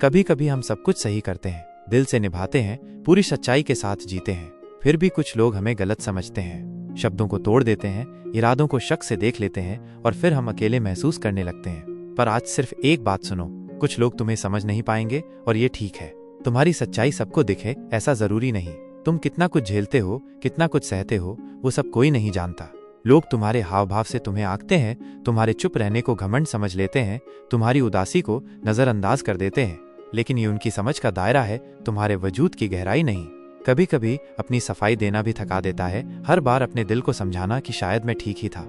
कभी कभी हम सब कुछ सही करते हैं, दिल से निभाते हैं, पूरी सच्चाई के साथ जीते हैं, फिर भी कुछ लोग हमें गलत समझते हैं, शब्दों को तोड़ देते हैं, इरादों को शक से देख लेते हैं और फिर हम अकेले महसूस करने लगते हैं। पर आज सिर्फ एक बात सुनो, कुछ लोग तुम्हें समझ नहीं पाएंगे और ये ठीक है। तुम्हारी सच्चाई सबको दिखे ऐसा जरूरी नहीं। तुम कितना कुछ झेलते हो, कितना कुछ सहते हो, वो सब कोई नहीं जानता। लोग तुम्हारे हाव भाव से तुम्हें आंकते हैं, तुम्हारे चुप रहने को घमंड समझ लेते हैं, तुम्हारी उदासी को नजरअंदाज कर देते हैं, लेकिन ये उनकी समझ का दायरा है, तुम्हारे वजूद की गहराई नहीं। कभी कभी अपनी सफाई देना भी थका देता है, हर बार अपने दिल को समझाना कि शायद मैं ठीक ही था।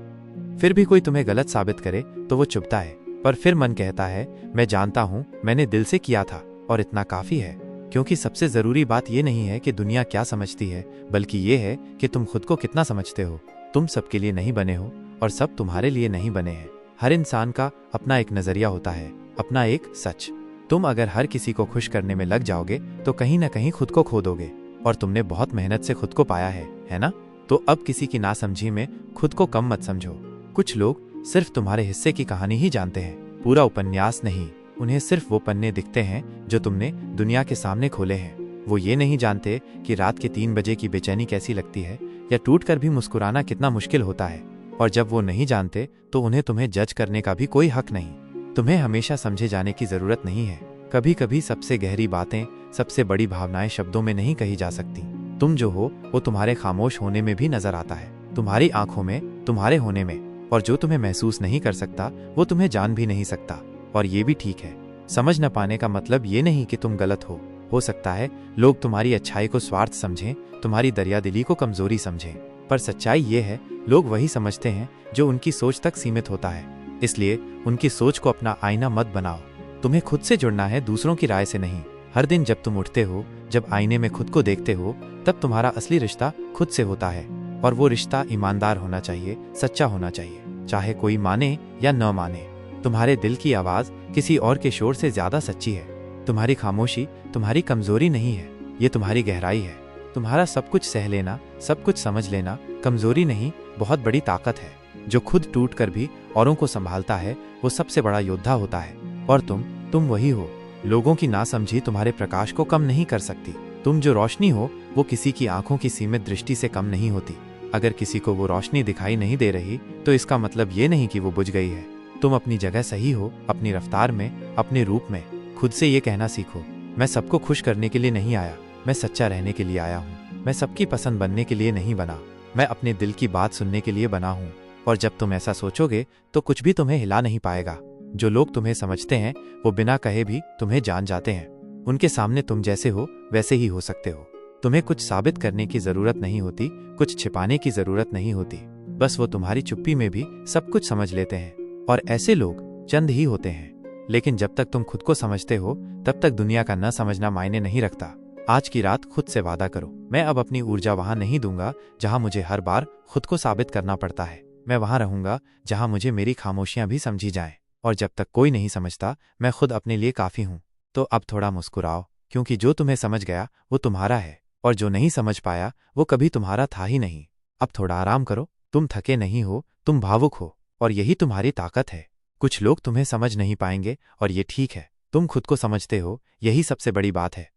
फिर भी कोई तुम्हें गलत साबित करे तो वो चुभता है, पर फिर मन कहता है मैं जानता हूँ मैंने दिल से किया था और इतना काफी है। क्योंकि सबसे जरूरी बात ये नहीं है कि दुनिया क्या समझती है, बल्कि ये है कि तुम खुद को कितना समझते हो। तुम सबके लिए नहीं बने हो और सब तुम्हारे लिए नहीं बने हैं। हर इंसान का अपना एक नजरिया होता है, अपना एक सच। तुम अगर हर किसी को खुश करने में लग जाओगे तो कहीं ना कहीं खुद को खो दोगे, और तुमने बहुत मेहनत से खुद को पाया है ना? तो अब किसी की नासमझी में खुद को कम मत समझो। कुछ लोग सिर्फ तुम्हारे हिस्से की कहानी ही जानते हैं, पूरा उपन्यास नहीं। उन्हें सिर्फ वो पन्ने दिखते हैं जो तुमने दुनिया के सामने खोले हैं। वो ये नहीं जानते कि रात के 3 बजे की बेचैनी कैसी लगती है, या टूट कर भी मुस्कुराना कितना मुश्किल होता है। और जब वो नहीं जानते तो उन्हें तुम्हें जज करने का भी कोई हक नहीं। तुम्हें हमेशा समझे जाने की जरूरत नहीं है। कभी कभी सबसे गहरी बातें, सबसे बड़ी भावनाएं शब्दों में नहीं कही जा सकती। तुम जो हो वो तुम्हारे खामोश होने में भी नजर आता है, तुम्हारी आंखों में, तुम्हारे होने में। और जो तुम्हें महसूस नहीं कर सकता वो तुम्हें जान भी नहीं सकता, और ये भी ठीक है। समझ न पाने का मतलब ये नहीं कि तुम गलत हो सकता है लोग तुम्हारी अच्छाई को स्वार्थ समझें, तुम्हारी दरियादिली को कमजोरी समझें, पर सच्चाई ये है लोग वही समझते हैं जो उनकी सोच तक सीमित होता है। इसलिए उनकी सोच को अपना आईना मत बनाओ। तुम्हें खुद से जुड़ना है, दूसरों की राय से नहीं। हर दिन जब तुम उठते हो, जब आईने में खुद को देखते हो, तब तुम्हारा असली रिश्ता खुद से होता है। और वो रिश्ता ईमानदार होना चाहिए, सच्चा होना चाहिए, चाहे कोई माने या न माने। तुम्हारे दिल की आवाज किसी और के शोर से ज्यादा सच्ची है। तुम्हारी खामोशी तुम्हारी कमजोरी नहीं है, ये तुम्हारी गहराई है। तुम्हारा सब कुछ सह लेना, सब कुछ समझ लेना कमजोरी नहीं, बहुत बड़ी ताकत है। जो खुद टूट कर भी औरों को संभालता है वो सबसे बड़ा योद्धा होता है। और तुम वही हो। लोगों की नासमझी तुम्हारे प्रकाश को कम नहीं कर सकती। तुम जो रोशनी हो वो किसी की आंखों की सीमित दृष्टि से कम नहीं होती। अगर किसी को वो रोशनी दिखाई नहीं दे रही तो इसका मतलब ये नहीं कि वो बुझ गई है। तुम अपनी जगह सही हो, अपनी रफ्तार में, अपने रूप में। खुद से ये कहना सीखो, मैं सबको खुश करने के लिए नहीं आया, मैं सच्चा रहने के लिए आया हूँ। मैं सबकी पसंद बनने के लिए नहीं बना, मैं अपने दिल की बात सुनने के लिए बना हूँ। और जब तुम ऐसा सोचोगे तो कुछ भी तुम्हें हिला नहीं पाएगा। जो लोग तुम्हें समझते हैं वो बिना कहे भी तुम्हें जान जाते हैं। उनके सामने तुम जैसे हो वैसे ही हो सकते हो। तुम्हें कुछ साबित करने की जरूरत नहीं होती, कुछ छिपाने की जरूरत नहीं होती। बस वो तुम्हारी चुप्पी में भी सब कुछ समझ लेते हैं। और ऐसे लोग चंद ही होते हैं। लेकिन जब तक तुम खुद को समझते हो तब तक दुनिया का न समझना मायने नहीं रखता। आज की रात खुद से वादा करो, मैं अब अपनी ऊर्जा वहां नहीं दूंगा जहां मुझे हर बार खुद को साबित करना पड़ता है। मैं वहां रहूंगा जहां मुझे मेरी खामोशियां भी समझी जाएं। और जब तक कोई नहीं समझता मैं खुद अपने लिए काफी हूं। तो अब थोड़ा मुस्कुराओ, क्योंकि जो तुम्हें समझ गया वो तुम्हारा है, और जो नहीं समझ पाया वो कभी तुम्हारा था ही नहीं। अब थोड़ा आराम करो, तुम थके नहीं हो, तुम भावुक हो, और यही तुम्हारी ताकत है। कुछ लोग तुम्हें समझ नहीं पाएंगे और ये ठीक है। तुम खुद को समझते हो, यही सबसे बड़ी बात है।